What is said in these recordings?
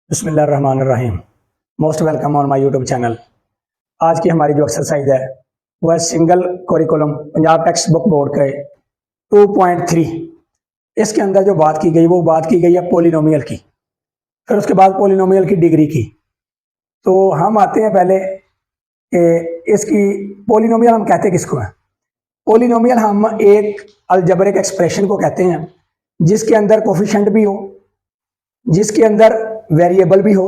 बिस्मिल्लाहिर्रहमानिर्रहीम। Most welcome on my YouTube channel. आज की हमारी जो एक्सरसाइज है वह single curriculum Punjab text book board के 2.3। इसके अंदर जो बात की गई वो बात की गई है पॉलिनोमियल की, फिर उसके बाद पॉलिनोमियल की डिग्री की। तो हम आते हैं पहले इसकी पॉलिनोमियल हम कहते किसको हैं। पॉलिनोमियल हम एक अलजेब्रिक एक्सप्रेशन को कहते हैं जिसके अंदर कोफिशिएंट भी हो, जिसके अंदर वेरिएबल भी हो,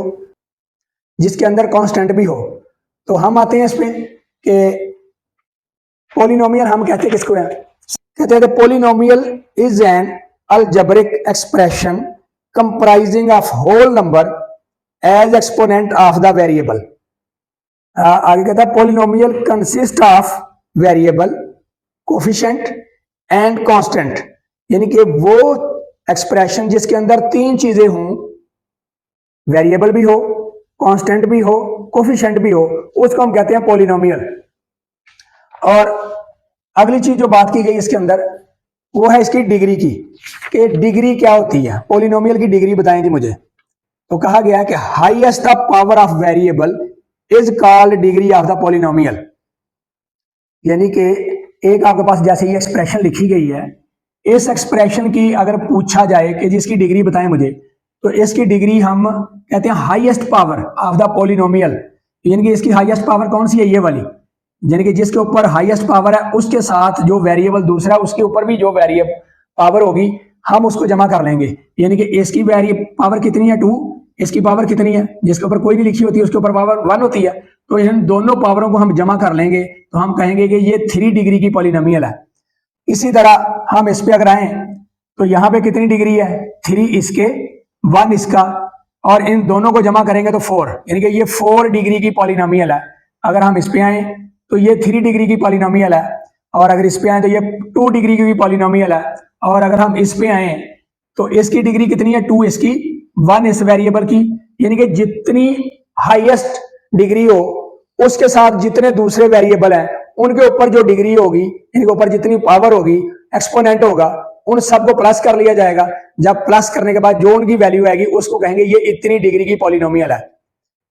जिसके अंदर कांस्टेंट भी हो। तो हम आते हैं इसमें कि पॉलिनोमियल हम कहते किसको हैं। कहते हैं polynomial is an algebraic expression comprising of whole number as exponent of the variable. आगे कहता है polynomial consist of variable, coefficient and constant, यानी कि वो एक्सप्रेशन जिसके अंदर तीन चीजें हों, वेरिएबल भी हो, कांस्टेंट भी हो, कोफिशिएंट भी हो, उसको हम कहते हैं पॉलिनोमियल। और अगली चीज जो बात की गई इसके अंदर वो है इसकी डिग्री की, कि डिग्री क्या होती है। पॉलिनोमियल की डिग्री बताएं थी मुझे, तो कहा गया है कि highest the power of variable is called degree of the polynomial. यानी कि एक आपके पास जैसे ये एक्सप्रेशन लिखी गई है, इस एक्सप्रेशन की अगर पूछा जाए कि जिसकी डिग्री बताएं मुझे, तो इसकी डिग्री हम कहते हैं highest power of the polynomial. यानी कि इसकी हाईएस्ट पावर कौन सी है, ये वाली। यानी कि जिसके ऊपर हाईएस्ट पावर है उसके साथ जो वेरिएबल दूसरा उसके ऊपर भी जो वेरिएबल पावर होगी हम उसको जमा कर लेंगे। यानी कि इसकी पावर कितनी है 2, इसकी पावर कितनी है, जिसके ऊपर कोई नहीं लिखी होती है उसके ऊपर पावर 1 होती है। तो इन दोनों पावरों को हम जमा कर लेंगे तो हम कहेंगे कि ये 3 डिग्री की पॉलिनोमियल है। इसी तरह हम इस पे अगर आए तो यहाँ पे कितनी डिग्री है, 3 इसके 1 इसका, और इन दोनों को जमा करेंगे तो 4, यानी कि ये 4 डिग्री की पॉलिनोमियल है। अगर हम इस पे आए तो ये 3 डिग्री की पॉलिनोमियल है, और अगर इस पे आए तो ये 2 डिग्री की भी पॉलिनोमियल है। और अगर हम इस पे आए तो इसकी डिग्री कितनी है, 2 इसकी 1 इस वेरिएबल की। यानी कि जितनी हाईएस्ट डिग्री हो उसके साथ जितने दूसरे वेरिएबल हैं उनके ऊपर जो डिग्री होगी, इनके ऊपर जितनी पावर होगी, एक्सपोनेंट होगा, उन सबको प्लस कर लिया जाएगा। जब प्लस करने के बाद जो उनकी वैल्यू आएगी उसको कहेंगे ये इतनी डिग्री की पॉलिनोमियल है।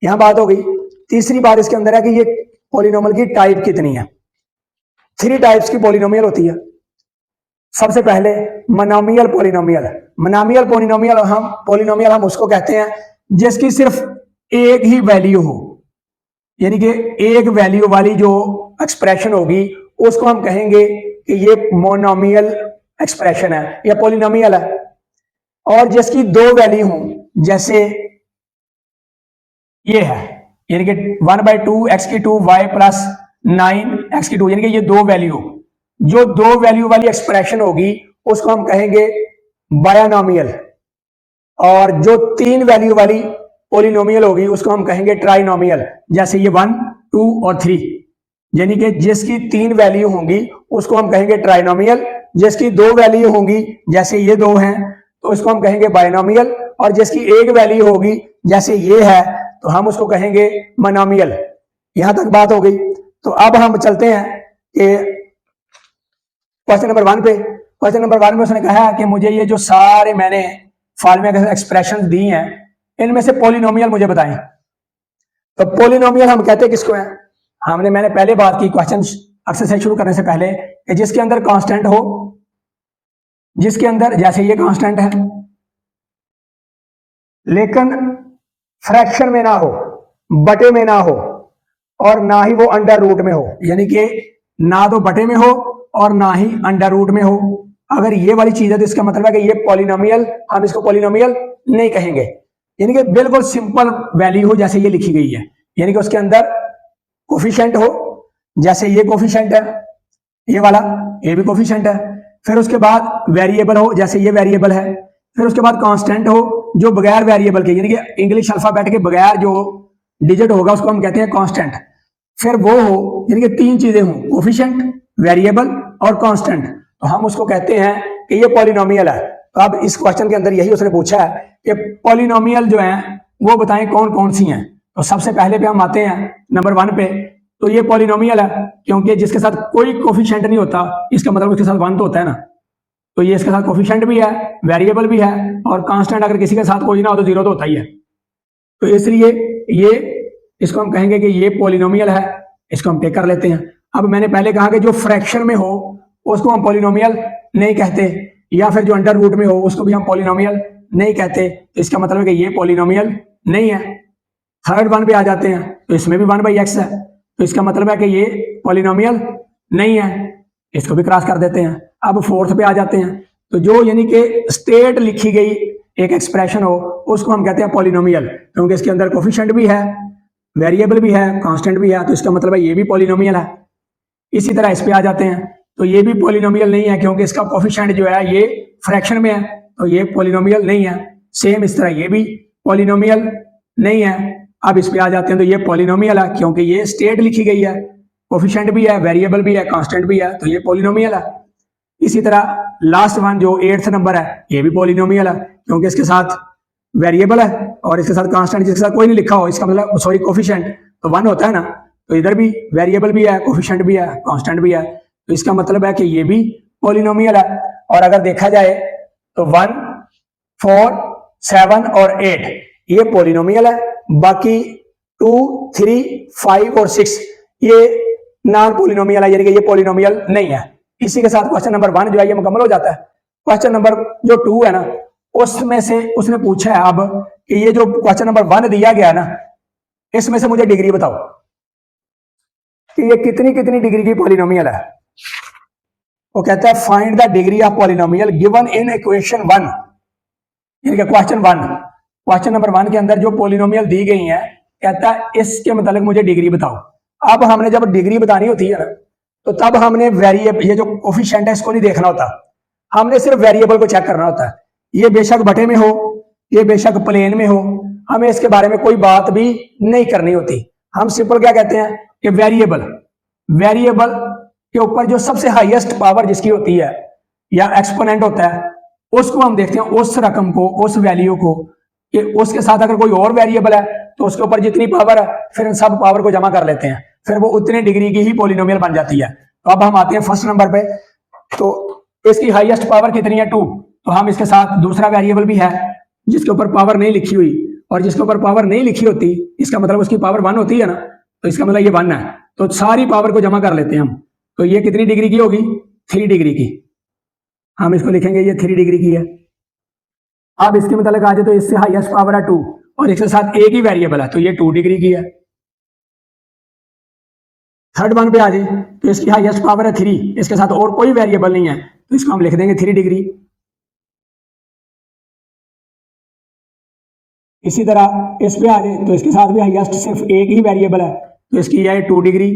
यहां बात हो गई। तीसरी बात इसके अंदर है कि ये पॉलिनोमियल की टाइप कितनी है। 3 टाइप्स की पॉलिनोमियल होती है। सबसे पहले मोनोमियल पॉलिनोमियल। मोनोमियल पॉलिनोमियल हम उसको कहते हैं जिसकी सिर्फ एक ही वैल्यू हो, यानी कि एक वैल्यू वाली जो एक्सप्रेशन होगी उसको हम कहेंगे कि ये मोनोमियल एक्सप्रेशन है या पॉलिनोमियल है। और जिसकी 2 वैल्यू हों, जैसे ये है, यानी कि 1/2 x⁻², y + 9 x⁻², यानी कि ये 2 वैल्यू, जो 2 वैल्यू वाली एक्सप्रेशन होगी उसको हम कहेंगे बायनोमियल। और जो 3 वैल्यू वाली पॉलिनोमियल होगी उसको हम कहेंगे ट्राइनोमियल, जैसे ये 1, 2 और 3। यानी कि जिसकी 3 वैल्यू होंगी उसको हम कहेंगे ट्राइनोमियल, जिसकी 2 वैल्यू होंगी जैसे ये 2 हैं तो इसको हम कहेंगे बायनोमियल, और जिसकी 1 वैल्यू होगी जैसे ये है तो हम उसको कहेंगे मोनोमियल। यहां तक बात हो गई। तो अब हम चलते हैं कि क्वेश्चन नंबर 1 पे। क्वेश्चन नंबर 1 में उसने कहा कि मुझे ये जो सारे मैंने फॉर्मूले एक्सप्रेशन दी हैं इनमें से पॉलिनोमियल मुझे बताएं। तो पॉलिनोमियल हम कहते हैं किसको हैं। मैंने पहले बात की क्वेश्चन एक्सरसाइज शुरू करने से पहले कि जिसके अंदर कांस्टेंट हो, जिसके अंदर जैसे ये कांस्टेंट है लेकिन फ्रैक्शन में ना हो, बटे में ना हो, और ना ही वो अंडर रूट में हो, यानी कि ना तो बटे में हो और ना ही अंडर रूट में हो। अगर ये वाली चीज है तो इसका मतलब है कि ये पॉलिनोमियल, हम इसको पॉलिनोमियल नहीं कहेंगे। यानी कि बिल्कुल सिंपल वैल्यू हो जैसे ये लिखी गई है, यानी कि उसके अंदर कोफिशिएंट हो, जैसे ये कोफिशिएंट है, ये वाला ये भी कोफिशिएंट है। फिर उसके बाद वेरिएबल हो, जैसे ये वेरिएबल है। फिर उसके बाद कांस्टेंट हो जो बगैर वेरिएबल के, यानी कि इंग्लिश अल्फाबेट के बगैर जो डिजिट होगा उसको हम कहते हैं कांस्टेंट। फिर वो हो, यानी कि 3 चीजें हों, कोफिशिएंट, वेरिएबल और कांस्टेंट, तो हम उसको कहते हैं कि ये पॉलिनोमियल है। तो अब इस क्वेश्चन के अंदर यही उसने पूछा है कि पॉलिनोमियल जो है वो बताएं कौन कौन सी हैं। तो सबसे पहले पे हम आते हैं नंबर 1 पे। तो ये पॉलिनोमियल है क्योंकि जिसके साथ कोई कोफिशिएंट नहीं होता, इसका मतलब उसके साथ 1 तो होता है ना। तो ये इसके साथ कोफिशिएंट भी है, वेरिएबल भी है, और कांस्टेंट अगर किसी के साथ कोई ना हो तो 0 तो होता ही है। तो इसलिए ये इसको हम कहेंगे कि ये पॉलिनोमियल है, इसको हम टेक कर लेते हैं। अब मैंने पहले कहा कि जो फ्रैक्शन में हो उसको हम पॉलिनोमियल नहीं कहते, या फिर जो अंडर रूट में हो उसको भी हम पॉलिनोमियल नहीं कहते। तो इसका मतलब है कि ये पॉलिनोमियल नहीं है। थर्ड वन पे आ जाते हैं, तो इसमें भी 1/x है, तो इसका मतलब है कि ये पॉलिनोमियल नहीं है, इसको भी क्रॉस कर देते हैं। अब फोर्थ पे आ जाते हैं, तो जो यानी कि स्टेट लिखी गई एक एक्सप्रेशन हो उसको हम कहते हैं पॉलिनोमियल, क्योंकि इसके अंदर कोफिशिएंट भी है, वेरिएबल भी है, कांस्टेंट भी है, तो इसका मतलब है ये भी पॉलिनोमियल है। इसी तरह इस पे आ जाते हैं, तो ये भी पॉलिनोमियल नहीं है, क्योंकि इसका कोफिशिएंट जो है ये फ्रैक्शन में है, तो ये पॉलिनोमियल नहीं है। सेम इस तरह ये भी पॉलिनोमियल नहीं है। अब इस पे आ जाते हैं, तो ये पॉलिनोमियल है, क्योंकि ये स्टेट लिखी गई है, कोफिशिएंट भी है, वेरिएबल भी है, कांस्टेंट भी है, तो ये पॉलिनोमियल है। इसी तरह लास्ट वन जो 8th नंबर है, ये भी पॉलिनोमियल है, क्योंकि इसके साथ वेरिएबल है और इसके साथ कांस्टेंट जिसके साथ कोई नहीं लिखा हो, इसका मतलब सॉरी कोफिशिएंट तो 1 होता है ना, तो इधर भी वेरिएबल भी है, कोफिशिएंट भी है, कांस्टेंट भी है, तो इसका मतलब है कि ये भी पॉलिनोमियल है। और अगर देखा जाए तो 1, 4, 7 और 8 ये पॉलिनोमियल है, बाकी 2, 3, 5 और 6 ये नॉन पॉलिनोमियल है, यानी कि ये पॉलिनोमियल नहीं है। इसी के साथ क्वेश्चन नंबर 1 जो है ये मुकम्मल हो जाता है। क्वेश्चन नंबर जो 2 है ना, उसमें से उसने पूछा है अब कि ये जो क्वेश्चन नंबर 1 दिया गया ना, इसमें से मुझे डिग्री बताओ कि ये कितनी कितनी डिग्री की पॉलिनोमियल है। वो कहता है find the degree of polynomial given in equation 1, यानी कि क्वेश्चन 1, क्वेश्चन नंबर 1 के अंदर जो पॉलिनोमियल दी गई है, कहता है इसके मतलब मुझे डिग्री बताओ। अब हमने जब डिग्री बतानी होती है ना, तो तब हमने वेरिएबल ये जो कोफिशिएंट है इसको नहीं देखना होता, हमने सिर्फ वेरिएबल को चेक करना होता है। ये बेशक बटे में हो, ये बेशक प्लेन में हो, हमें इसके बारे में कोई बात भी नहीं करनी होती। हम सिंपल क्या कहते हैं कि वेरिएबल के ऊपर जो सबसे हाईएस्ट पावर जिसकी होती है या एक्सपोनेंट होता है, उसको हम देखते हैं, उस रकम को, उस वैल्यू को, कि उसके साथ अगर कोई और वेरिएबल है तो उसके ऊपर जितनी पावर है फिर इन सब पावर को जमा कर लेते हैं, फिर वो उतने डिग्री की ही पॉलिनोमियल बन जाती है। तो अब हम आते हैं फर्स्ट नंबर पे, तो इसकी हाईएस्ट पावर कितनी है 2, तो हम इसके साथ दूसरा वेरिएबल भी है जिसके ऊपर पावर नहीं लिखी हुई, और जिसके ऊपर पावर नहीं लिखी होती इसका मतलब उसकी पावर 1 होती है ना, तो इसका मतलब ये 1 है, तो सारी पावर को जमा कर लेते हैं हम। तो ये कितनी डिग्री की होगी, 3 डिग्री की, हम इसको लिखेंगे ये 3 डिग्री की है। अब इसके मतलब आ जाए तो इससे हाईएस्ट पावर है 2 और इसके साथ एक ही वेरिएबल है, तो ये 2 डिग्री की है। थर्ड वन पे आ जाए तो इसकी हाईएस्ट पावर है 3, इसके साथ और कोई वेरिएबल नहीं है, तो इसको हम लिख देंगे 3 डिग्री। इसी तरह इस पे आ जाए तो इसके साथ भी हाईएस्ट सिर्फ एक ही वेरिएबल है, तो इसकी है 2 डिग्री।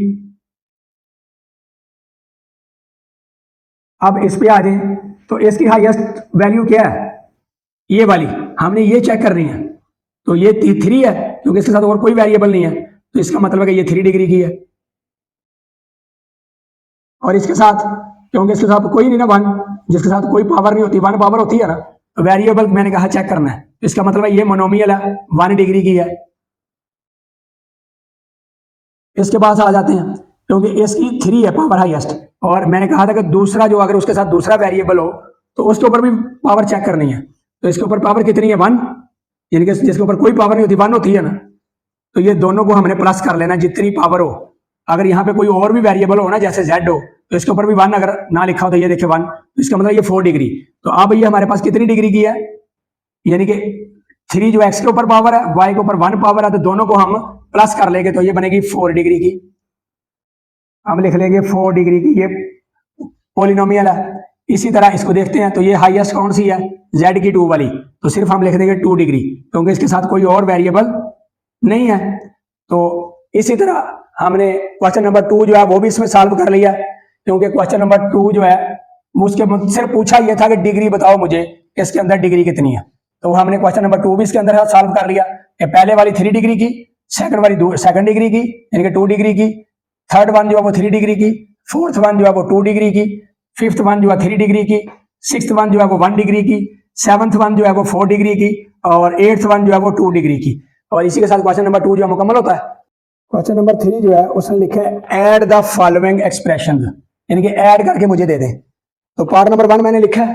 अब इस पे आ जाए तो इसकी हाईएस्ट वैल्यू क्या है, ये वाली, हमने ये चेक करनी है, तो ये 3 है क्योंकि इसके साथ और कोई वेरिएबल नहीं है, तो इसका मतलब है कि ये 3 डिग्री की है। और इसके साथ क्योंकि इसके साथ कोई नहीं ना 1, जिसके साथ कोई पावर नहीं होती, 1 पावर होती है ना, तो वेरिएबल मैंने कहा चेक करना है, तो इसका मतलब है ये मोनोमियल है, 1 डिग्री की है। इसके पास आ जाते हैं क्योंकि इसकी 3 है पावर हाईएस्ट, और मैंने कहा था कि दूसरा जो अगर उसके साथ दूसरा वेरिएबल हो तो उसके ऊपर भी पावर चेक करनी है, तो इसके ऊपर पावर कितनी है 1, यानी कि जिसके ऊपर कोई पावर नहीं होती 1 होती है ना, तो ये दोनों को हमने प्लस कर लेना जितनी पावर हो। अगर यहाँ पे कोई और भी वेरिएबल हो ना, जैसे z हो, तो इसके ऊपर भी 1 अगर ना लिखा हो तो ये देखिए 1, तो इसका मतलब ये 4 डिग्री। तो अब ये हमारे पास कितनी डिग्री की है, यानी कि 3 जो x के ऊपर पावर है, y के ऊपर 1 पावर है, तो दोनों को हम प्लस कर लेंगे तो ये बनेगी 4 डिग्री की। हम लिख लेंगे 4 डिग्री की ये पॉलिनोमियल है। इसी तरह इसको देखते हैं, तो ये हाईएस्ट कौन सी है, z की 2 वाली, तो सिर्फ हम लिख देंगे 2 डिग्री क्योंकि इसके साथ कोई और वेरिएबल नहीं है। तो इसी तरह हमने क्वेश्चन नंबर 2 जो है वो भी इसमें सॉल्व कर लिया, क्योंकि क्वेश्चन नंबर 2 जो है उसके मुझसे पूछा यह था कि डिग्री बताओ मुझे, इसके अंदर डिग्री कितनी है, तो हमने क्वेश्चन नंबर 2 भी इसके अंदर सॉल्व कर लिया। पहले वाली 3 डिग्री की, सेकंड वाली 2 डिग्री की यानी कि 2 डिग्री की, थर्ड वन जो है वो 3 डिग्री की, फोर्थ वन जो है वो 2 डिग्री की, फिफ्थ वन जो है 3 डिग्री की, सिक्स्थ वन जो है वो 1 डिग्री की, सेवंथ वन जो है वो 4 डिग्री की, और 8th वन जो है वो 2 डिग्री की। और इसी के साथ क्वेश्चन नंबर 2 जो है मुकम्मल होता है। क्वेश्चन नंबर 3 जो है उसने लिखा है ऐड द फॉलोइंग एक्सप्रेशन, यानी कि ऐड करके मुझे दे दे। तो पार्ट नंबर 1 मैंने लिखा है,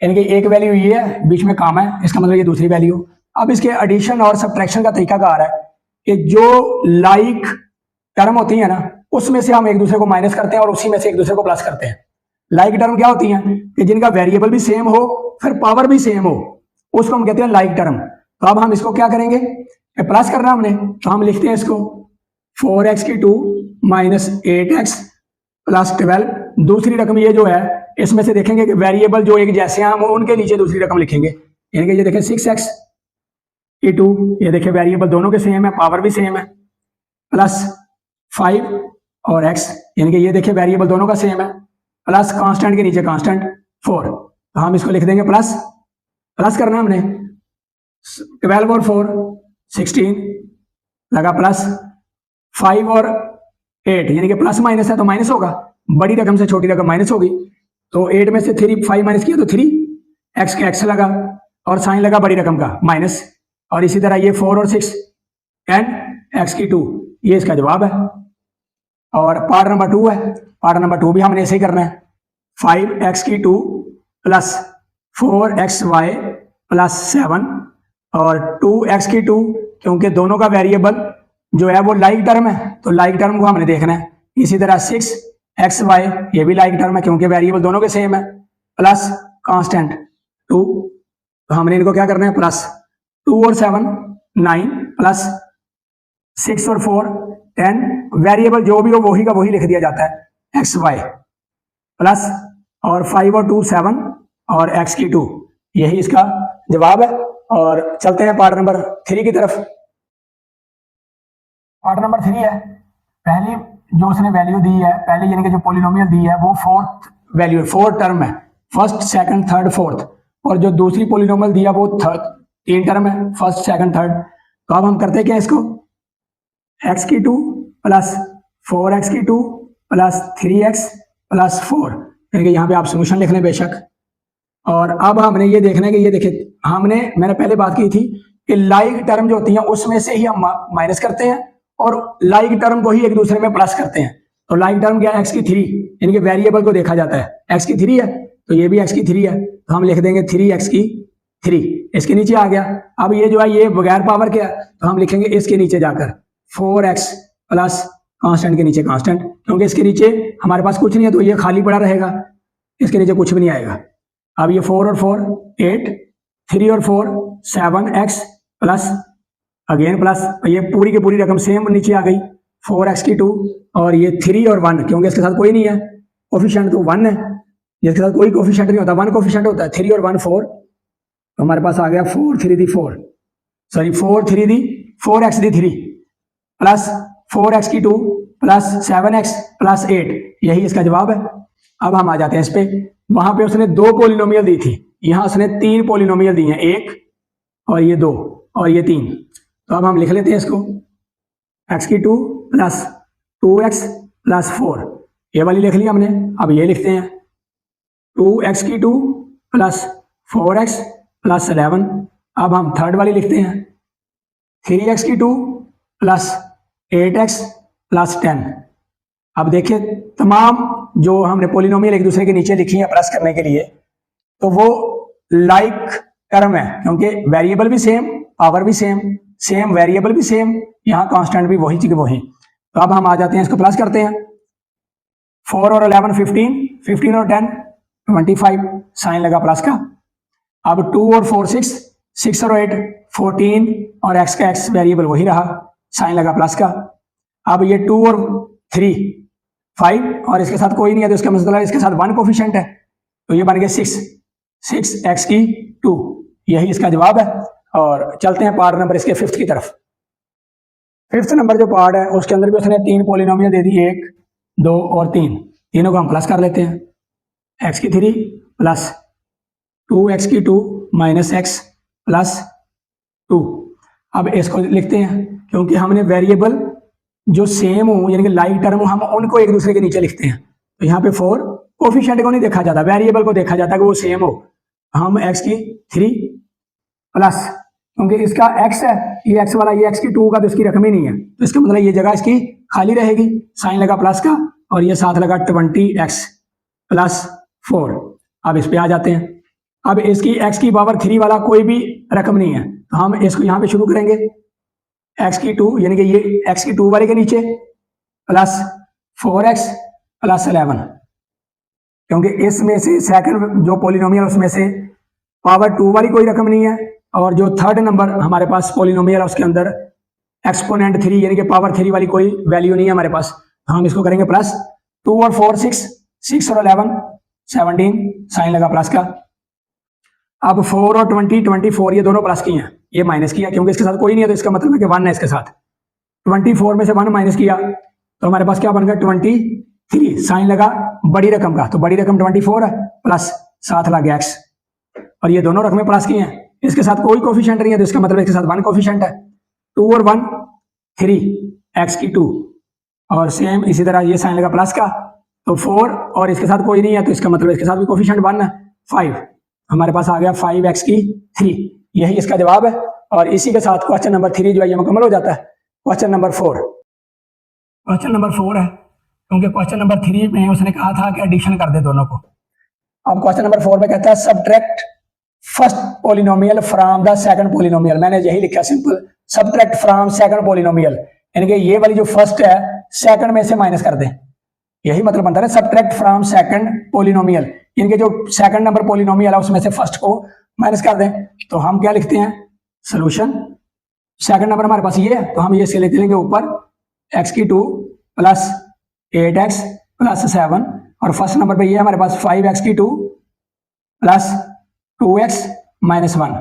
यानी कि एक वैल्यू ये है, बीच में काम है, इसका मतलब ये दूसरी वैल्यू। अब इसके एडिशन और सब्ट्रैक्शन का तरीका कार है कि जो लाइक टर्म होती है ना उसमें से हम एक दूसरे को माइनस करते हैं और उसी में से एक दूसरे को प्लस करते हैं। लाइक टर्म क्या होती हैं कि जिनका वेरिएबल भी सेम हो फिर पावर भी सेम हो, उसको हम कहते हैं लाइक टर्म। तो अब हम इसको क्या करेंगे, प्लस करना हमने, तो हम लिखते हैं इसको 4x की 2 माइनस 8x प्लस 12। दूसरी रकम ये जो है इसमें से देखेंगे कि वेरिएबल जो एक जैसे हैं हम उनके नीचे दूसरी रकम लिखेंगे, यानी कि ये देखें 6x की 2, ये देखें वेरिएबल दोनों के सेम है, पावर भी सेम है, प्लस 5 और x, यानी कि ये देखें वेरिएबल दोनों का सेम है, प्लस कांस्टेंट के नीचे कांस्टेंट 4। तो हम इसको लिख देंगे प्लस, प्लस करना हमने 12 और 4 16 लगा, प्लस 5 और 8, यानी कि प्लस माइनस है तो माइनस होगा, बड़ी रकम से छोटी रकम माइनस होगी। तो 8 में से 5 माइनस किया तो 3, x का x लगा और साइन लगा बड़ी रकम का माइनस, और इसी तरह ये 4 और 6 10 x की 2, ये इसका जवाब है। और पार्ट नंबर 2 है, पार्ट नंबर 2 भी हमने ऐसे ही करना है, 5x की 2 प्लस 4xy प्लस 7 और 2x की 2, क्योंकि दोनों का वेरिएबल जो है वो लाइक टर्म है तो लाइक टर्म को हमने देखना है। इसी तरह 6xy, ये भी लाइक टर्म है क्योंकि वेरिएबल दोनों के सेम है, प्लस कांस्टेंट 2, तो हमने इनको क्या करना है प्लस 2 और 7 9 प्लस 6 और 4 10, वेरिएबल जो भी हो वही का वही लिख दिया जाता है xy, प्लस और 5 और 2 7 और x की 2, यही इसका जवाब है। और चलते हैं पार्ट नंबर 3 की तरफ। पार्ट नंबर 3 है, पहली जो उसने वैल्यू दी है, पहले यानी कि जो पॉलिनोमियल दी है वो फोर्थ वैल्यू, फोर्थ टर्म है, फर्स्ट सेकंड थर्ड फोर्थ, और जो दूसरी पॉलिनोमियल दिया वो 3 टर्म है, फर्स्ट सेकंड थर्ड। तो अब हम करते क्या इसको, x की 2 प्लस 4x की 2 प्लस 3x प्लस 4, यानी कि यहाँ पे आप सोल्यूशन लिख लें बेशक। और अब हमने ये देखना है कि ये देखिए मैंने पहले बात की थी कि लाइक टर्म जो होती है उसमें से ही हम माइनस करते हैं और लाइक टर्म को ही एक दूसरे में प्लस करते हैं। तो लाइक टर्म क्या है, x की 3, यानी कि वेरिएबल को देखा जाता है, x की 3 है तो ये भी x की 3 है, तो हम लिख देंगे 3x की 3, इसके नीचे आ गया। अब ये जो है ये बगैर पावर के है तो हम लिखेंगे इसके नीचे जाकर 4x प्लस कांस्टेंट के नीचे कांस्टेंट, क्योंकि इसके नीचे हमारे पास कुछ नहीं है तो ये खाली पड़ा रहेगा, इसके नीचे कुछ भी नहीं आएगा। अब ये 4 और 4 8, 3 और 4 7x प्लस अगेन प्लस, ये पूरी की पूरी रकम सेम नीचे आ गई, 4x की 2 और ये 3 और 1, क्योंकि इसके साथ कोई नहीं है, कोफिशिएंट तो 1 है, जिसके साथ कोई कोफिशिएंट नहीं होता, 1 कोफिशिएंट होता है, 3 और 1 4, तो हमारे पास आ गया 4 3 दी 4, सॉरी 4 3 दी 4x दी 3 प्लस 4x की 2 प्लस 7x प्लस 8, यही इसका जवाब है। अब हम आ जाते हैं इस पे, वहां पे उसने 2 पॉलिनोमियल दी थी, यहां उसने 3 पॉलिनोमियल दी हैं, 1 और ये 2 और ये 3। तो अब हम लिख लेते हैं इसको, x की 2 प्लस 2x प्लस 4, ये वाली लिख ली हमने। अब ये लिखते हैं 2x की 2 प्लस 4x प्लस 11। अब हम थर्ड वाली लिखते हैं 3x की 2 प्लस 8x प्लस 10। अब देखिए तमाम जो हमने पॉलिनोमियल एक दूसरे के नीचे लिखी है प्लस करने के लिए, तो वो लाइक टर्म है क्योंकि वेरिएबल भी सेम, पावर भी सेम, सेम वेरिएबल भी सेम, यहाँ कांस्टेंट भी वही चीज वही। तो अब हम आ जाते हैं इसको प्लस करते हैं, 4 और 11 15, 15 और 10 25, साइन लगा प्लस का। अब 2 और 4 6, 6 और 8 14 और x का x वेरिएबल वही रहा, साइन लगा प्लस का। अब ये 2 और 3 5 और इसके साथ कोई नहीं है तो इसका मतलब इसके साथ 1 कोफिशिएंट है, तो ये बन गया 6x की 2, यही इसका जवाब है। और चलते हैं पार्ट नंबर इसके 5th की तरफ। 5th नंबर जो पार्ट है उसके अंदर भी उसने 3 पॉलिनोमियल दे दी, 1 2 और 3, तीनों को हम प्लस कर लेते हैं, x की 3 प्लस 2x की 2 माइनस x प्लस 2। अब इसको लिखते हैं क्योंकि हमने वेरिएबल जो सेम हो यानी कि लाइक टर्म हो हम उनको एक दूसरे के नीचे लिखते हैं, तो यहाँ पे 4 कोफिशिएंट को नहीं देखा जाता, वेरिएबल को देखा जाता है कि वो सेम हो। हम x की 3 प्लस, क्योंकि इसका x है, ये x वाला, ये x की 2 का तो इसकी रकम ही नहीं है, तो इसका मतलब ये जगह इसकी खाली रहेगी, साइन लगा प्लस का और ये साथ लगा 20x प्लस 4। अब इस पे आ जाते हैं, अब इसकी x की पावर 3 वाला कोई भी रकम नहीं है तो हम इसको यहाँ पे शुरू करेंगे x की 2 यानी कि ये x की 2 वाले के नीचे प्लस 4x प्लस 11, क्योंकि इसमें से सेकंड जो पॉलिनोमियल उसमें से पावर 2 वाली कोई रकम नहीं है, और जो थर्ड नंबर हमारे पास पॉलिनोमियल है उसके अंदर एक्सपोनेंट 3 यानी कि पावर 3 वाली कोई वैल्यू नहीं है हमारे पास। हम इसको करेंगे प्लस 2 और 4 6, 6 और 11 17, साइन लगा प्लस का। अब 4 और 20 24 ये दोनों प्लस की हैं, ये माइनस किया क्योंकि इसके साथ कोई नहीं है, तो इसका मतलब है कि 1 है इसके साथ। 24 में से 1 माइनस किया तो हमारे पास क्या बन गया 23, साइन लगा बड़ी रकम का, तो बड़ी रकम 24 है प्लस साथ लगा x, और ये दोनों रकमें प्लस की हैं, इसके साथ कोई कोफिशिएंट नहीं है, तो इसका मतलब इसके साथ 1 कोफिशिएंट है। 2 और 1 3, x की 2, और सेम इसी तरह ये साइन लगा प्लस का, तो 4 और इसके साथ कोई नहीं है, तो इसका मतलब इसके साथ भी कोफिशिएंट 1 है 5, हमारे पास आ गया 5x की 3, यही इसका जवाब है। और इसी के साथ क्वेश्चन नंबर 3 जो है ये मुकम्मल हो जाता है। क्वेश्चन नंबर 4 है, क्योंकि क्वेश्चन नंबर 3 में उसने कहा था कि एडिशन कर दे दोनों को। अब क्वेश्चन नंबर 4 में कहता है subtract first polynomial from the second polynomial. मैंने यही लिखा simple, subtract from second polynomial, यानी कि ये वाली जो फर्स्ट है सेकंड में से माइनस कर दें, यही मतलब बनता है सब्ट्रैक्ट फ्रॉम सेकंड पॉलिनोमियल, यानी कि जो सेकंड नंबर पॉलिनोमियल है उसमें से फर्स्ट को माइनस कर दें। तो हम क्या लिखते हैं सॉल्यूशन, सेकंड नंबर हमारे पास ये है, तो हम ये से लेते लेंगे ऊपर x की 2 प्लस 8x प्लस 7, और फर्स्ट नंबर पे ये हमारे पास 5x की 2 प्लस 2x माइनस 1।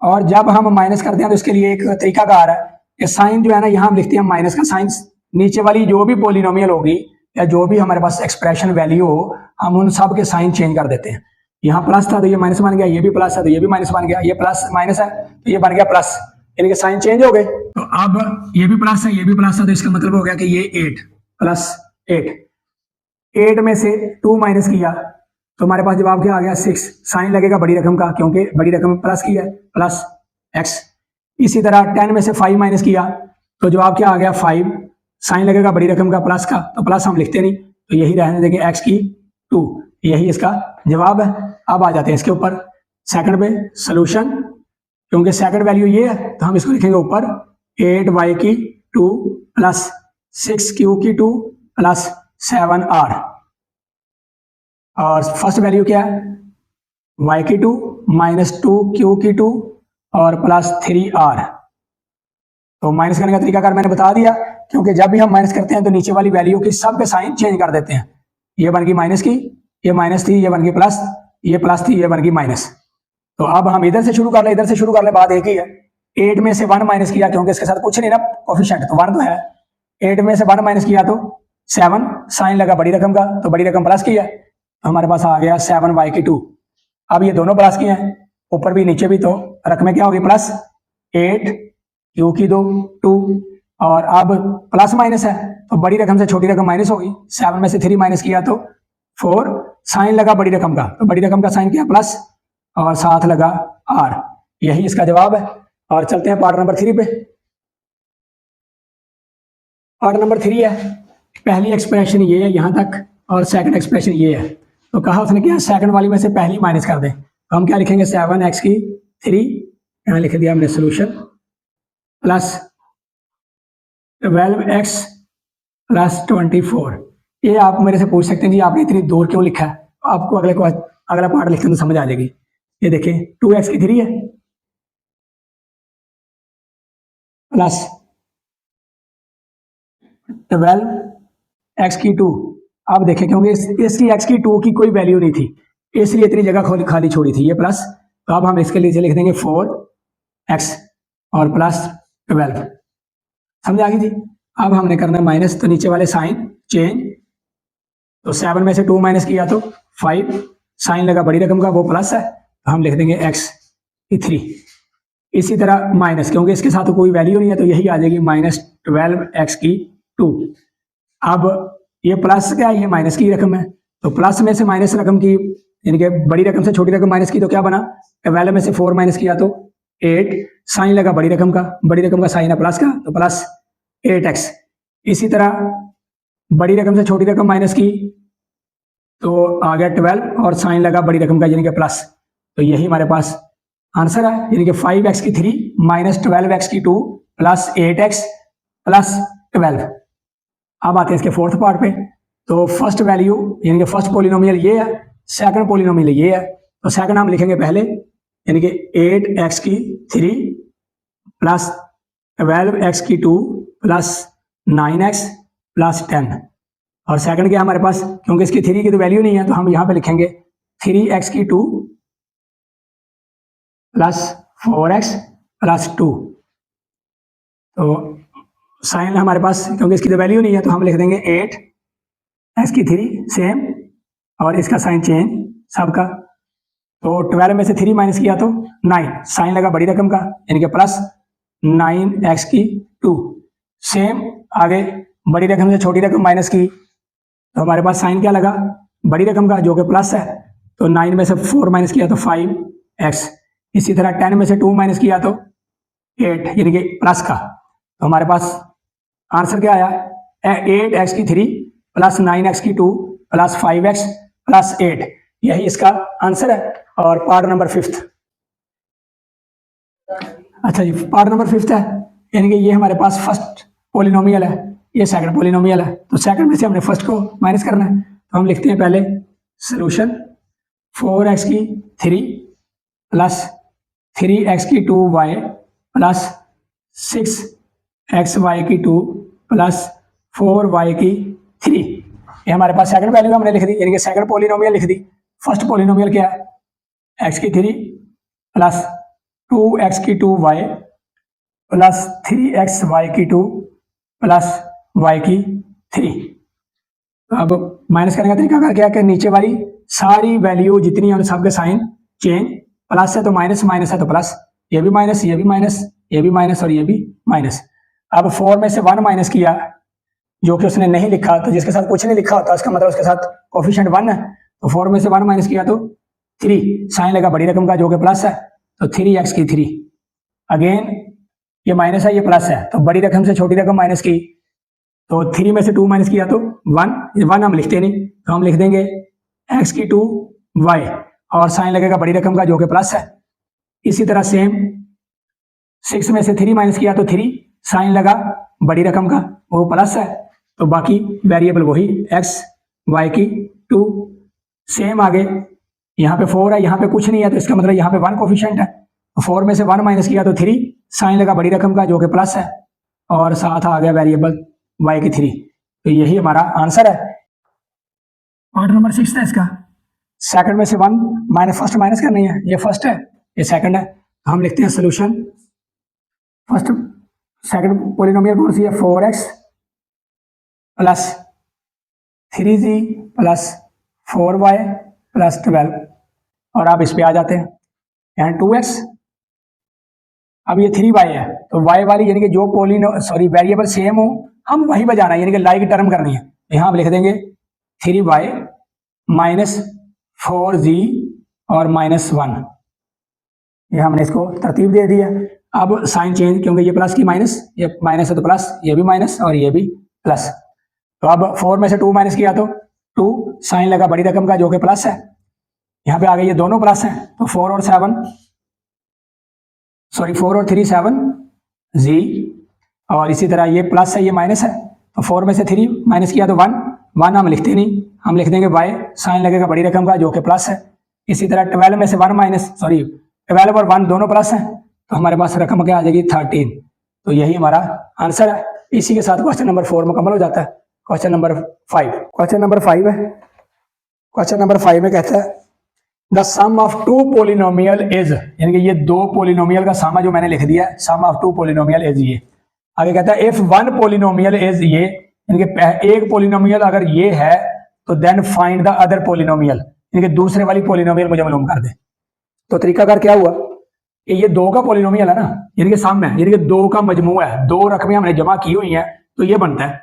और जब हम माइनस करते हैं तो इसके लिए एक तरीकाकार है कि साइन जो है ना यहाँ हम लिखते हैं माइनस का साइन, नीचे वाली जो भी पॉलिनोमियल होगी या जो भी हमारे पास एक्सप्रेशन वैल्यू हो हम उन सब के साइन चेंज कर देते हैं। यहाँ प्लस था तो ये माइनस बन गया, ये भी प्लस है तो ये भी माइनस बन गया, ये प्लस माइनस है तो ये बन गया प्लस, यानी कि साइन चेंज हो गए। तो अब ये भी प्लस है ये भी प्लस है, तो इसका मतलब हो गया कि ये 8 प्लस 8 में से 2 माइनस किया तो हमारे पास जवाब क्या आ गया 6, साइन लगेगा बड़ी रकम का क्योंकि बड़ी रकम प्लस की है प्लस x। इसी तरह 10 में से 5 माइनस किया तो जवाब क्या आ गया 5, साइन लगेगा बड़ी रकम का प्लस का, तो प्लस हम लिखते नहीं, तो यही रहने देंगे x की 2, यही इसका जवाब है। अब आ जाते हैं इसके ऊपर सेकंड पे सॉल्यूशन, क्योंकि सेकंड वैल्यू ये है तो हम इसको लिखेंगे ऊपर 8y की 2 प्लस 6q की 2 प्लस 7r, और फर्स्ट वैल्यू क्या है y की 2 माइनस 2q की 2 और प्लस 3r। तो माइनस करने का तरीकाकार मैंने बता दिया, क्योंकि जब भी हम माइनस करते हैं तो नीचे वाली वैल्यू की सब के साइन चेंज कर देते हैं, ये बन गई माइनस की, ये माइनस थी, ये बन गई प्लस, ये प्लस थी, ये बन गई माइनस। तो अब हम इधर से शुरू कर ले, इधर से शुरू कर ले, बात एक ही है। 8 में से 1 माइनस किया क्योंकि इसके साथ कुछ नहीं ना कोफिशिएंट, तो 1 तो है। 8 में से 1 माइनस किया तो 7, साइन लगा बड़ी रकम का तो बड़ी रकम प्लस की है, तो हमारे पास आ गया 7y की 2। अब ये दोनों प्लस की हैं, ऊपर भी नीचे भी, तो रकमें क्या होगी प्लस 8 q की 2 और अब प्लस माइनस है तो बड़ी रकम से छोटी रकम माइनस होगी, 7 में से 3 माइनस किया तो 4, साइन लगा बड़ी रकम का तो बड़ी रकम का साइन क्या प्लस और साथ लगा r, यही इसका जवाब है। और चलते हैं पार्ट नंबर 3 पे। पार्ट नंबर 3 है, पहली एक्सप्रेशन ये है यहाँ तक और सेकंड एक्सप्रेशन ये है, तो कहा उसने क्या सेकंड वाली में से पहली माइनस कर दें, तो हम क्या लिखेंगे 7x की 3, यहाँ लिख दिया हमने सोल्यूशन, प्लस 12x प्लस 24। ये आप मेरे से पूछ सकते हैं जी आपने इतनी दूर क्यों लिखा है, आपको अगला पार्ट लिखते तो समझ आ जाएगी। ये देखें 2x की 3 है प्लस 12x की 2। अब देखें क्योंकि इसकी x की 2 की कोई वैल्यू नहीं थी इसलिए इतनी जगह खाली छोड़ी थी, ये प्लस, तो अब हम इसके लिए लिख देंगे 4x और प्लस 12, समझ आ गई जी। अब हमने करना माइनस, तो नीचे वाले साइन चेंज, तो 7 में से 2 माइनस किया तो 5, साइन लगा बड़ी रकम का वो प्लस है, तो हम लिख देंगे x की 3। इसी तरह माइनस, क्योंकि इसके साथ तो कोई वैल्यू नहीं है तो यही आ जाएगी माइनस 12x की 2। अब ये प्लस क्या है, ये माइनस की रकम है, तो प्लस में से माइनस रकम की यानी कि बड़ी रकम से छोटी रकम माइनस की तो क्या बना, 12 में से 4 माइनस किया तो 8, साइन लगा बड़ी रकम का साइन है प्लस का तो प्लस 8x। इसी तरह बड़ी रकम से छोटी रकम माइनस की तो आ गया 12 और साइन लगा बड़ी रकम का यानी कि प्लस, तो यही हमारे पास आंसर है, यानी कि 5x की 3 माइनस 12x की 2 प्लस 8x प्लस 12। अब आते हैं इसके फोर्थ पार्ट पे। तो फर्स्ट वैल्यू यानी कि फर्स्ट पोलिनोमियल ये है, सेकंड पोलिनोमियल ये है। तो सेकंड हम लिखेंगे पहले, यानी कि 8x की 3 प्लस 12x की 2 प्लस 9x प्लस 10। और सेकंड क्या हमारे पास, क्योंकि इसकी 3 की तो वैल्यू नहीं है तो हम यहां पे लिखेंगे 3x की 2 प्लस 4x प्लस 2। तो साइन हमारे पास, क्योंकि इसकी तो वैल्यू नहीं है तो हम लिख देंगे 8x की 3 सेम, और इसका साइन चेंज सबका। तो 12 में से 3 माइनस किया तो 9, साइन लगा बड़ी रकम का, यानी कि प्लस 9x की 2 सेम। आगे बड़ी रकम से छोटी रकम माइनस की तो हमारे पास साइन क्या लगा, बड़ी रकम का जो कि प्लस है। तो 9 में से 4 माइनस किया तो 5x। इसी तरह 10 में से 2 माइनस किया तो 8, यानी कि प्लस का। तो हमारे पास आंसर क्या आया, 8x की 3 प्लस 9x की 2 प्लस 5x प्लस 8, यही इसका आंसर है। और पार्ट नंबर 5th, अच्छा जी, पार्ट नंबर 5th है, यानी कि ये हमारे पास फर्स्ट पोलिनोमियल है, ये सेकंड पोलिनोमियल है। तो सेकंड में से हमने फर्स्ट को माइनस करना है। तो हम लिखते हैं पहले सॉल्यूशन 4x की 3 प्लस 3x की 2y प्लस 6xy की 2 प्लस 4y की 3। ये हमारे पास सेकंड वैल्यू हमने लिख दी, यानी कि सेकंड पोलिनोमियल लिख दी। फर्स्ट पोलिनोमियल क्या है, x की 3 प्लस 2x की 2y प्लस 3xy की 2 प्लस y की 3। अब माइनस करने का तरीका क्या है कि नीचे वाली सारी वैल्यू जितनी है सबके साइन चेंज, प्लस है तो माइनस, माइनस है तो प्लस, ये भी माइनस, ये भी माइनस, ये भी माइनस और ये भी माइनस। अब 4 में से 1 माइनस किया जो कि उसने नहीं लिखा, तो जिसके साथ कुछ नहीं लिखा होता उसका मतलब उसके साथ कोफिशिएंट 1 है। तो 4 में से 1 माइनस किया तो 3, साइन लगा बड़ी रकम का जो कि प्लस है, तो 3x की 3। अगेन ये माइनस है, ये प्लस है, तो बड़ी रकम से छोटी रकम माइनस की, तो 3 में से 2 माइनस किया तो 1 हम लिखते नहीं, तो हम लिख देंगे x की 2y, और साइन लगेगा बड़ी रकम का जो कि प्लस है। इसी तरह सेम 6 में से 3 माइनस किया तो 3, साइन लगा बड़ी रकम का वो प्लस है, तो बाकी वेरिएबल वही x y की 2। सेम आगे यहाँ पे 4 है, यहाँ पे कुछ नहीं है, तो इसका मतलब यहाँ पे 1 कोफिशिएंट है। तो 4 में से 1 माइनस किया तो 3, साइन लगा बड़ी रकम का जो कि प्लस है, और साथ आ गया वेरिएबल y की 3। तो यही हमारा आंसर है। पार्ट नंबर 6 है इसका, सेकंड में से 1 माइनस, फर्स्ट माइनस करनी है, ये फर्स्ट है ये सेकंड है। तो हम लिखते हैं सोल्यूशन फर्स्ट सेकंड पोलिनोमियल कौन सी है, 4x plus 3g plus 4y plus 12। और आप इस पे आ जाते हैं, यहाँ 2x, अब ये 3y है, तो y वाली यानी कि जो वेरिएबल सेम हो हम वही बजाना है, यानी कि लाइक टर्म करनी है। यहाँ हम लिख देंगे 3y माइनस 4g और माइनस 1, ये हमने इसको तरतीब दे दी है। अब साइन चेंज, क्योंकि ये प्लस की माइनस, ये माइनस है तो प्लस, ये भी माइनस और ये भी प्लस। तो अब 4 में से 2 माइनस किया तो 2, साइन लगा बड़ी रकम का जो कि प्लस है, यहाँ पे आ गए ये दोनों प्लस हैं, तो 4 और 3 7 जी, और इसी तरह ये प्लस है ये माइनस है, तो 4 में से 3 माइनस किया तो 1 हम लिखते नहीं, हम लिख देंगे y, साइन लगेगा बड़ी रकम का जो कि प्लस है। इसी तरह 12 में से 12 और 1 दोनों प्लस हैं, तो हमारे पास रकम क्या आ जाएगी 13। तो यही हमारा आंसर है। इसी के साथ क्वेश्चन नंबर 4 मुकम्मल हो जाता है। क्वेश्चन नंबर 5 है। क्वेश्चन नंबर 5 में कहता है the sum of 2 polynomial is, यानी कि ये 2 पोलिनोमियल का सम जो मैंने लिख दिया, सम ऑफ 2 पोलिनोमियल इज ये। आगे कहता है इफ 1 पोलिनोमियल इज ये, यानी कि एक पोलिनोमियल अगर ये है तो then find the other polynomial, यानी कि दूसरे वाली पोलिनोमियल मुझे मालूम कर दे। तो तरीकाकार क्या हुआ कि ये 2 का पोलिनोमियल है ना, यानी कि सम है, यानी कि 2 का मजमूआ है, 2 रकमें हमने जमा की हुई हैं, तो ये बनता है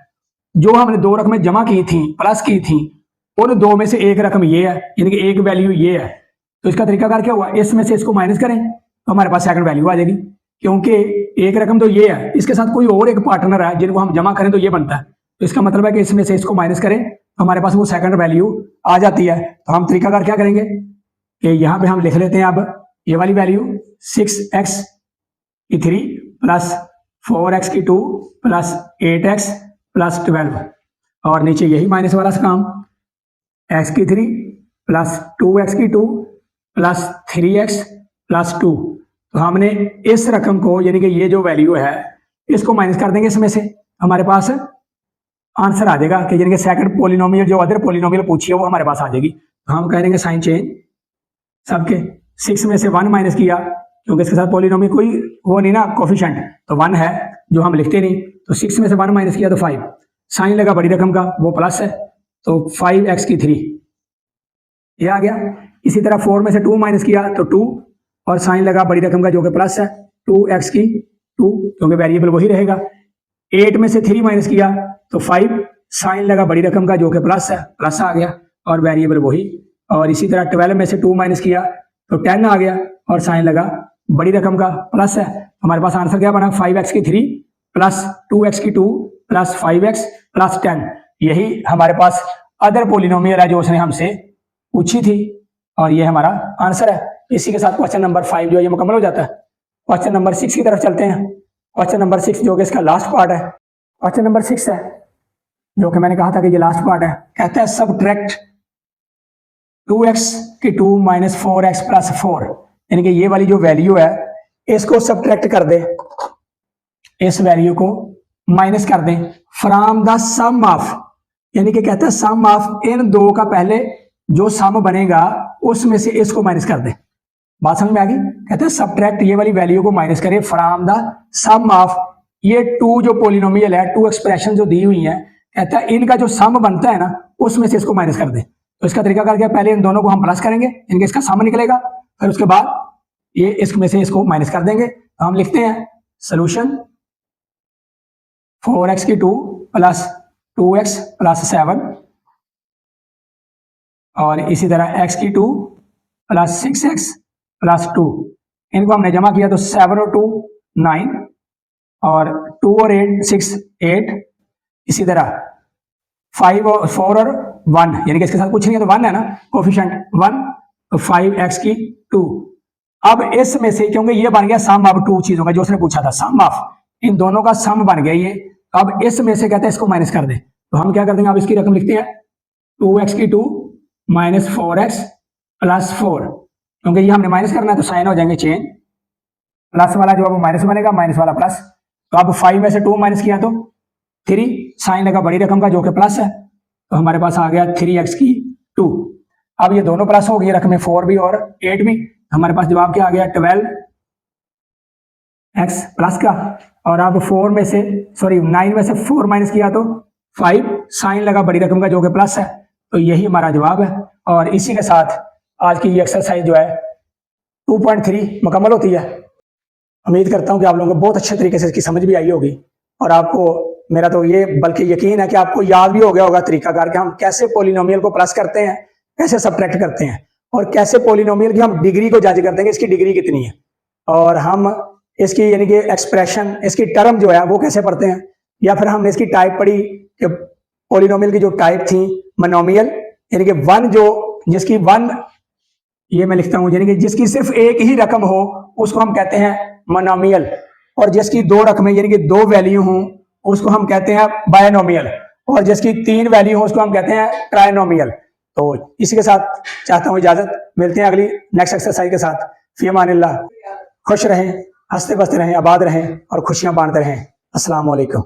जो हमने 2 रकमें जमा की थी प्लस की थी, उन 2 में से एक रकम ये है, यानी कि एक वैल्यू ये है। तो इसका तरीकाकार क्या हुआ, इसमें से इसको माइनस करें तो हमारे पास सेकंड वैल्यू आ जाएगी, क्योंकि एक रकम तो ये है, इसके साथ कोई और एक पार्टनर है जिनको हम जमा करें तो ये बनता है। तो इसका मतलब है कि इसमें से इसको माइनस करें तो हमारे पास वो सेकंड वैल्यू आ जाती है। तो हम तरीकाकार क्या करेंगे कि यहाँ पे हम लिख लेते हैं अब ये वाली वैल्यू 6x की 3 प्लस 4x की 2 प्लस 8x प्लस 12 और नीचे यही माइनस वाला काम x की 3 प्लस 2x की 2 प्लस 3x प्लस 2। तो हमने इस रकम को यानी कि ये जो वैल्यू है इसको माइनस कर देंगे इसमें से, हमारे पास आंसर आ जाएगा कि यानी कि सेकंड पोलिनोमियल जो अदर पोलिनोमियल पूछी है वो हमारे पास आ जाएगी। तो हम कह देंगे साइन चेंज सबके 6 में से 1 माइनस किया क्योंकि इसके साथ पोलिनोमियल कोई वो नहीं ना कोफिशिएंट, तो 1 है जो हम लिखते नहीं, तो 6 में से 1 माइनस किया तो 5, साइन लगा बड़ी रकम का वो प्लस है तो 5x की 3 ये आ गया। इसी तरह 4 में से 2 माइनस किया तो 2 और साइन लगा बड़ी रकम का जो कि प्लस है 2x की 2 क्योंकि वेरिएबल वही रहेगा। 8 में से 3 माइनस किया तो 5, साइन लगा बड़ी रकम का जो कि प्लस है, प्लस आ गया और वेरिएबल वही। और इसी तरह 12 में से 2 माइनस किया तो 10 आ गया और साइन लगा बड़ी रकम का प्लस है। हमारे पास आंसर क्या बना 5x की 3 प्लस 2x की 2 प्लस 5x प्लस 10। यही हमारे पास अदर पोलिनोमियल है जो उसने हमसे पूछी थी और ये हमारा आंसर है। इसी के साथ क्वेश्चन नंबर 5 जो है ये मुकम्मल हो जाता है। क्वेश्चन नंबर 6 की तरफ चलते हैं। क्वेश्चन नंबर 6 जो कि इसका लास्ट पार्ट है, क्वेश्चन नंबर 6 है जो कि मैंने कहा था कि ये लास्ट पार्ट है। कहता है सबट्रैक्ट 2x की 2 माइनस 4x प्लस 4, यानी कि ये वाली जो वैल्यू है इसको सबट्रैक्ट कर दे, इस वैल्यू को माइनस कर दें फ्रॉम द सम ऑफ, यानी कि कहता है सम ऑफ इन दो का पहले जो सम बनेगा उसमें से इसको माइनस कर दे। बात समझ में आ गई? कहते हैं सबट्रैक्ट ये वाली वैल्यू को माइनस करें फ्रॉम द सम ऑफ ये 2 जो पोलिनोमियल है 2 एक्सप्रेशन जो दी हुई है, कहता है इनका जो सम बनता है ना उसमें से इसको माइनस कर दे। तो इसका तरीका क्या, पहले इन दोनों को हम प्लस करेंगे, इनके इसका सम निकलेगा, फिर उसके बाद ये इसमें से इसको माइनस कर देंगे। तो हम लिखते हैं सोल्यूशन 4x की 2 प्लस 2x प्लस 7 और इसी तरह x की 2 प्लस 6x प्लस 2, इनको हमने जमा किया तो 7 और 2 9 और 2 और 8 6 8, इसी तरह 5 और 4 और 1 यानी कि इसके साथ कुछ नहीं है तो 1 है ना कोफिशिएंट 1, तो 5x की 2। अब इसमें से क्योंकि ये बन गया सम ऑफ 2 चीजों का जो उसने पूछा था, सम ऑफ इन दोनों का सम बन गया ये, अब इसमें से कहते हैं इसको माइनस कर दे। तो हम क्या कर देंगे, अब इसकी रकम लिखते हैं 2x की 2 माइनस 4x प्लस 4, क्योंकि ये हमने माइनस करना है तो साइन हो जाएंगे चेंज, प्लस वाला जो है वो माइनस बनेगा, माइनस वाला प्लस। तो अब 5 में से 2 माइनस किया तो 3, साइन लगा बड़ी रकम का जो कि प्लस है, तो हमारे पास आ गया 3x की 2। अब ये दोनों प्लस हो गई रकमें 4 भी और 8 भी, हमारे पास जवाब क्या आ गया 12x प्लस का। और अब 9 में से 4 माइनस किया तो 5, साइन लगा बड़ी रकम का जो कि प्लस है, तो यही हमारा जवाब है। और इसी के साथ आज की ये एक्सरसाइज जो है 2.3 मुकम्मल होती है। उम्मीद करता हूं कि आप लोगों को बहुत अच्छे तरीके से इसकी समझ भी आई होगी और आपको मेरा तो ये बल्कि यकीन है कि आपको याद भी हो गया होगा तरीकाकार कि हम कैसे पोलिनोमियल को प्लस करते हैं, कैसे सबट्रैक्ट करते हैं और कैसे पोलिनोमियल की हम डिग्री को जज करते हैं कि इसकी डिग्री कितनी है, और हम इसकी यानी कि एक्सप्रेशन इसकी टर्म जो है वो कैसे पढ़ते हैं, या फिर हमने इसकी टाइप पढ़ी कि पोलिनोमियल की जो टाइप थी मोनोमियल, यानी कि 1 जो जिसकी 1 ये मैं लिखता हूं यानी कि जिसकी सिर्फ एक ही रकम हो उसको हम कहते हैं मोनोमियल, और जिसकी 2 रकमें यानी कि 2 वैल्यू हो उसको हम कहते हैं बायनोमियल, और जिसकी 3 वैल्यू हो उसको हम कहते हैं ट्राइनोमियल। तो इसी के साथ चाहता हूं इजाजत, मिलते हैं अगली नेक्स्ट एक्सरसाइज के साथ। फी अमानिल्लाह, खुश रहें, हंसते बसते रहें, आबाद रहें और खुशियां बांटते रहें। अस्सलाम वालेकुम।